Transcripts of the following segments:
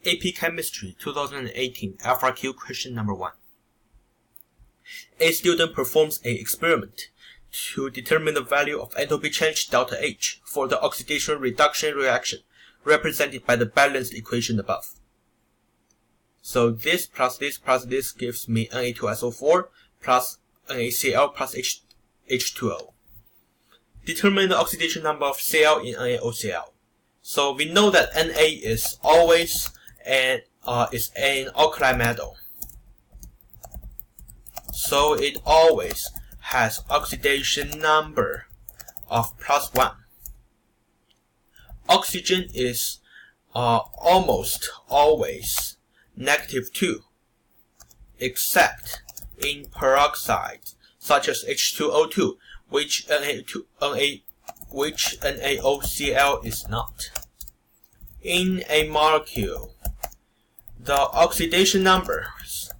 AP Chemistry 2018 FRQ question number 1. A student performs an experiment to determine the value of enthalpy change delta H for the oxidation reduction reaction represented by the balanced equation above. So this plus this plus this gives me Na2SO4 plus NaCl plus H2O. Determine the oxidation number of Cl in NaOCl. So we know that Na is always an alkali metal. So it always has oxidation number of +1. Oxygen is almost always -2, except in peroxides such as H2O2, which NaOCl is not. In a molecule, the oxidation numbers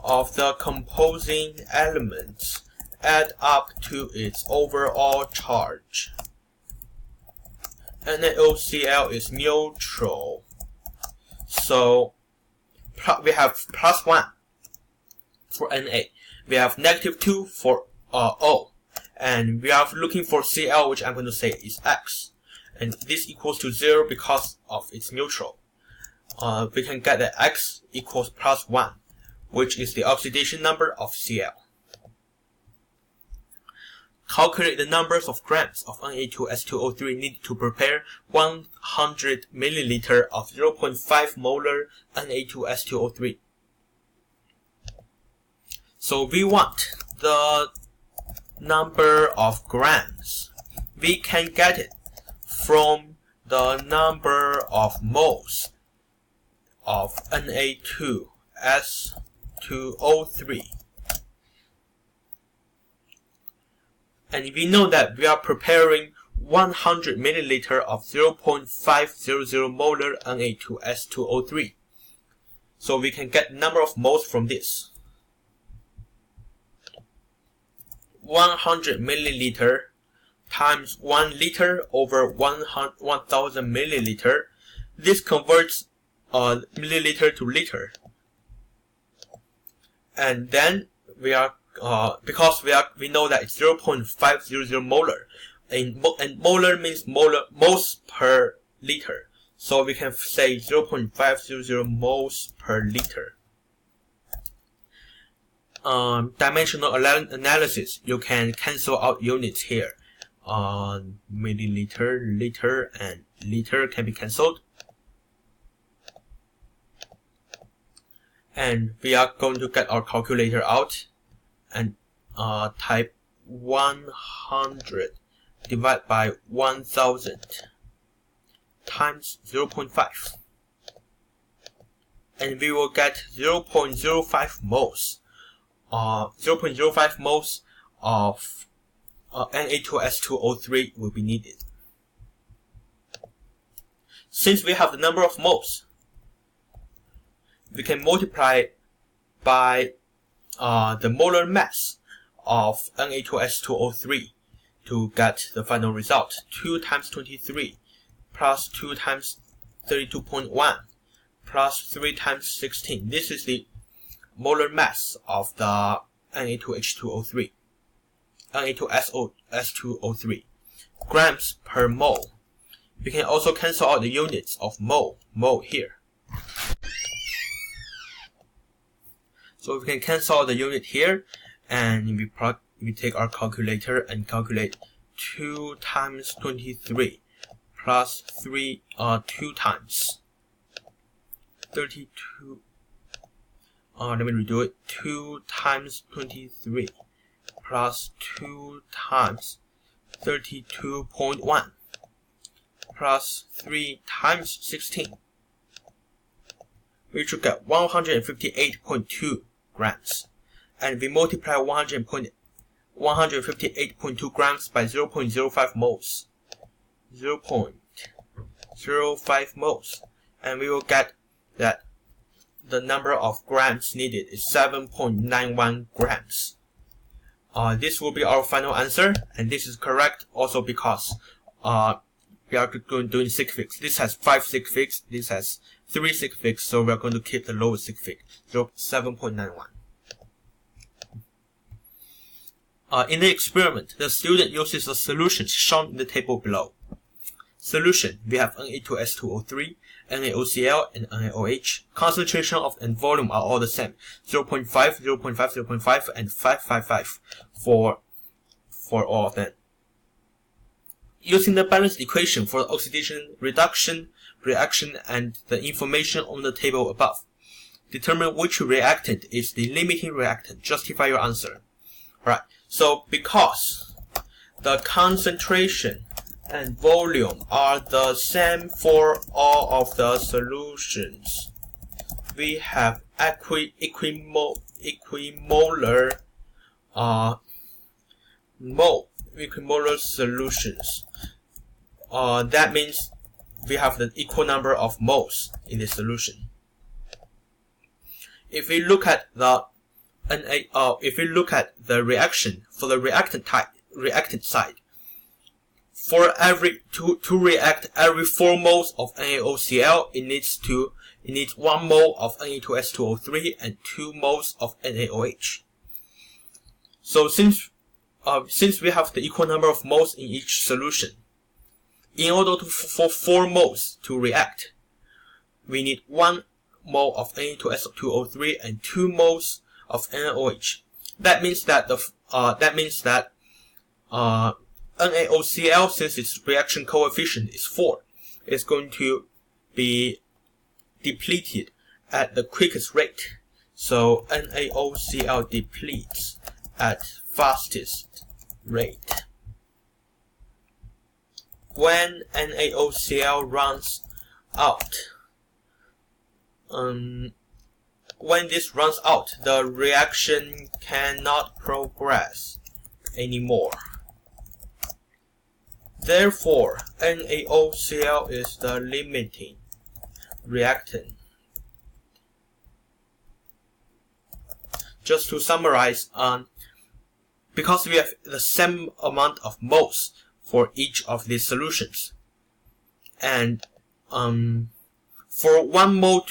of the composing elements add up to its overall charge. NaOCl is neutral, so we have +1 for Na, we have -2 for O, and we are looking for Cl, which I'm going to say is X, and this equals to 0 because of its neutral. We can get that X equals +1, which is the oxidation number of Cl. Calculate the numbers of grams of Na2S2O3 needed to prepare 100 milliliter of 0.5 molar Na2S2O3. So we want the number of grams. We can get it from the number of moles of Na2S2O3. And we know that we are preparing 100 milliliter of 0.500 molar Na2S2O3. So we can get number of moles from this. 100 milliliter times 1 liter over 1000 milliliter. This converts milliliter to liter. And then we are because we know that it's 0.500 molar, and molar means moles per liter, so we can say 0.500 moles per liter. Dimensional analysis, you can cancel out units here. Milliliter, liter, and liter can be cancelled. And we are going to get our calculator out and type 100 divided by 1000 times 0.5. And we will get 0.05 moles. 0.05 moles of Na2S2O3 will be needed. Since we have the number of moles, we can multiply by the molar mass of Na2S2O3 to get the final result. 2 times 23 plus 2 times 32.1 plus 3 times 16. This is the molar mass of the Na2H2O3, Na2SO2O3, grams per mole. We can also cancel out the units of mole here. So we can cancel out the unit here, and we take our calculator and calculate 2 times 23 plus 2 times 32. Let me redo it. 2 times 23 plus 2 times 32.1 plus 3 times 16. We should get 158.2 grams. And we multiply 158.2 grams by 0.05 moles. 0.05 moles. And we will get that the number of grams needed is 7.91 grams. This will be our final answer, and this is correct also because we are doing sig figs. This has 5 sig figs, this has 3 sig figs, so we're going to keep the lowest sig fig, 7.91. In the experiment, the student uses the solutions shown in the table below. Solution, we have Na2S2O3, NaOCl, and NaOH. Concentration and volume are all the same, 0.5, 0.5, 0.5, and 555 for all of them. Using the balanced equation for the oxidation reduction reaction and the information on the table above, determine which reactant is the limiting reactant. Justify your answer. Alright, so because the concentration and volume are the same for all of the solutions, we have equimolar solutions. That means we have the equal number of moles in the solution. If we look at the reaction for the reactant side, for to react every 4 moles of NaOCl, it needs 1 mole of Na2S2O3 and 2 moles of NaOH. So since we have the equal number of moles in each solution, in order for 4 moles to react, we need 1 mole of Na2SO2O3 and 2 moles of NaOH. That means that NaOCl, since its reaction coefficient is 4, is going to be depleted at the quickest rate. So NaOCl depletes at fastest rate. When NaOCl runs out, when this runs out, the reaction cannot progress anymore. Therefore, NaOCl is the limiting reactant. Just to summarize, because we have the same amount of moles for each of these solutions, and for 1 mole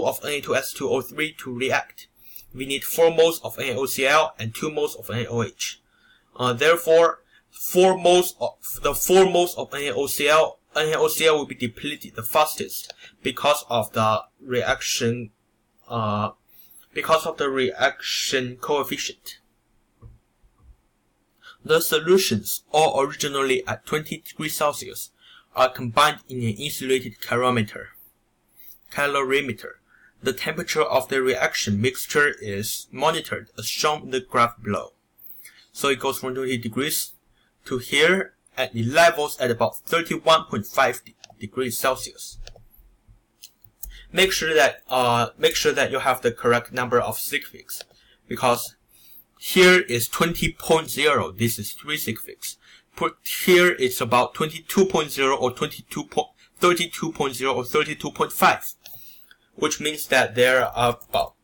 of Na2S2O3 to react, we need 4 moles of NaOCl and 2 moles of NaOH. Therefore, the 4 moles of NaOCl will be depleted the fastest because of the reaction coefficient. The solutions, all originally at 20 degrees Celsius, are combined in an insulated calorimeter. The temperature of the reaction mixture is monitored as shown in the graph below. So it goes from 20 degrees to here, and it levels at about 31.5 degrees Celsius. Make sure that you have the correct number of sig figs, because here is 20.0, this is 3 sig figs. Put here it's about 22.0 or 32.0 or 32.5, which means that there are about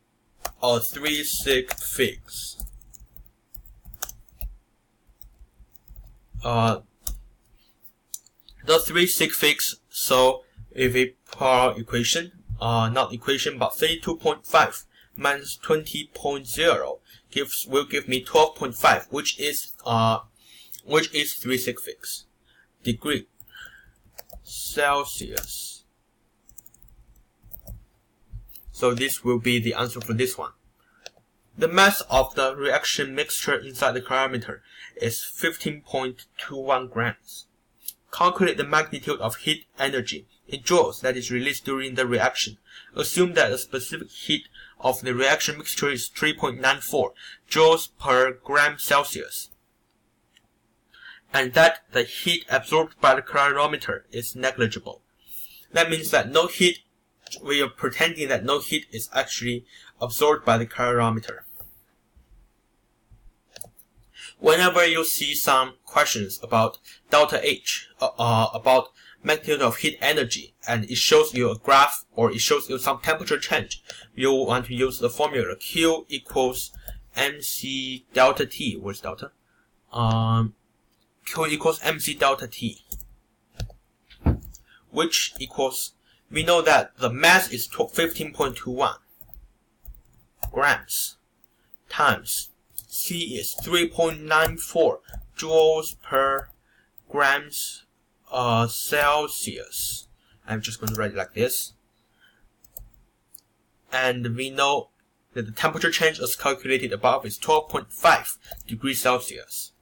3 sig figs. The 3 sig figs, so if we put our equation, not equation but 32.5 minus 20.0 will give me 12.5, which is 3 sig figs. Degree Celsius. So this will be the answer for this one. The mass of the reaction mixture inside the calorimeter is 15.21 grams. Calculate the magnitude of heat energy in joules that is released during the reaction. Assume that the specific heat of the reaction mixture is 3.94 joules per gram Celsius, and that the heat absorbed by the calorimeter is negligible. That means that no heat, we are pretending that no heat is actually absorbed by the calorimeter. Whenever you see some questions about delta H, about magnitude of heat energy, and it shows you a graph or it shows you some temperature change, you want to use the formula Q equals mc delta T. Where's delta? Q equals mc delta T, which equals we know that the mass is 15.21 grams times C is 3.94 joules per grams Celsius. I'm just going to write it like this. And we know that the temperature change as calculated above is 12.5 degrees Celsius.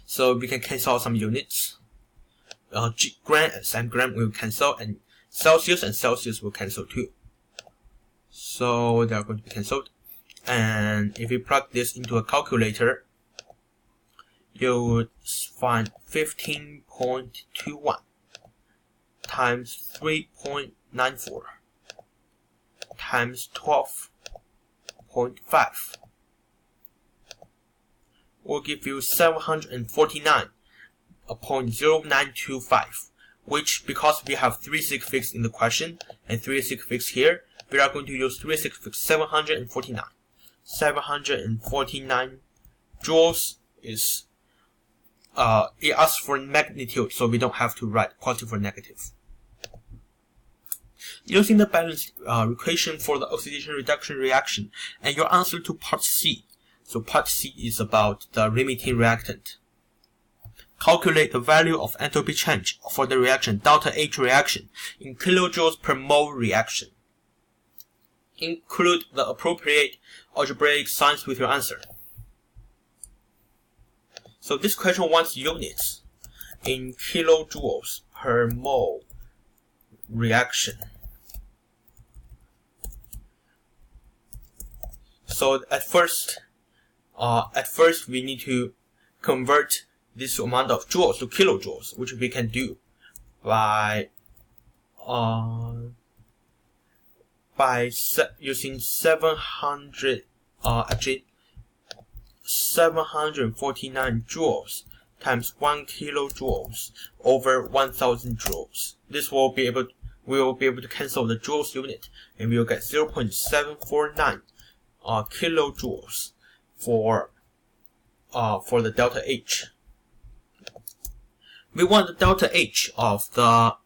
So we can cancel some units. Gram and centigram will cancel, and Celsius will cancel too. So they are going to be cancelled. And if you plug this into a calculator, you would find 15.21 times 3.94 times 12.5 will give you 749.0925, which, because we have 3 suffix in the question and 3 suffix here, we are going to use 3 suffix 749. 749 joules is it asks for magnitude, so we don't have to write positive or negative. Using the balanced equation for the oxidation reduction reaction and your answer to part C. So part C is about the limiting reactant. Calculate the value of enthalpy change for the reaction delta H reaction in kilojoules per mole reaction. Include the appropriate algebraic signs with your answer. So this question wants units in kilojoules per mole reaction. So at first we need to convert this amount of joules to kilojoules, which we can do by using 749 joules times 1 kilojoules over 1000 joules. This will be able to cancel the joules unit, and we will get 0.749 kilojoules for the delta H. We want the delta H of the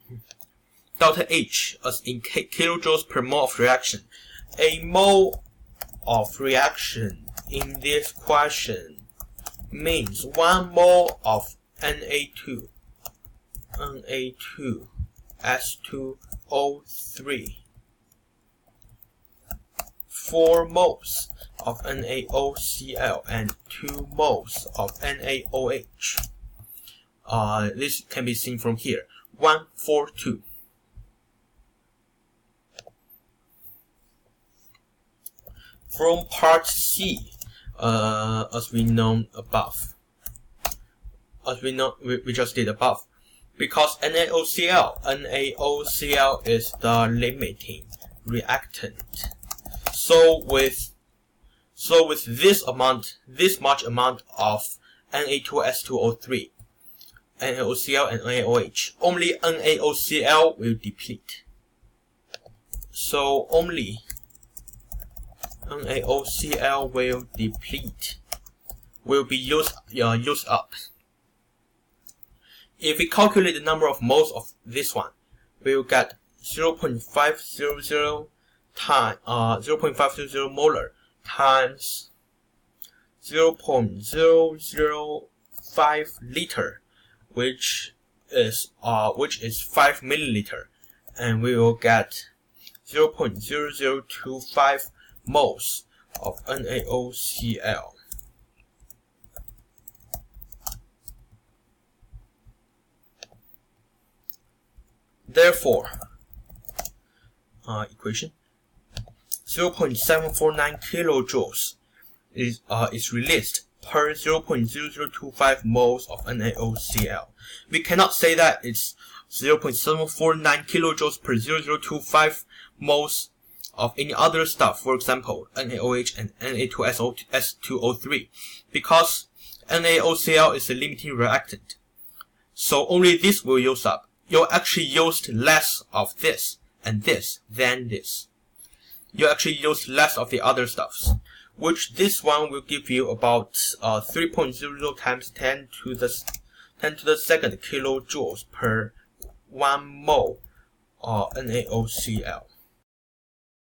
delta H as in kilojoules per mole of reaction. A mole of reaction in this question means 1 mole of Na2S2O3, 4 moles of NaOCl, and 2 moles of NaOH. This can be seen from here. 1, 4, 2. From part C, as we just did above, because NaOCl is the limiting reactant. So with this much amount of Na2S2O3, NaOCl and NaOH, only NaOCl will deplete. So only NaOCl will deplete, will be used up. If we calculate the number of moles of this one, we will get 0.500 times 0.500 molar times 0.005 liter, which is 5 milliliter, and we will get 0.0025 moles of NaOCl. Therefore, equation 0.749 kilojoules is released per 0.0025 moles of NaOCl. We cannot say that it's 0.749 kilojoules per 0025 moles of any other stuff, for example, NaOH and Na2S2O3, because NaOCl is a limiting reactant. So only this will use up. You actually used less of this and this than this. You actually used less of the other stuffs, which this one will give you about 3.00 times 10 to the second kilojoules per 1 mole NaOCl.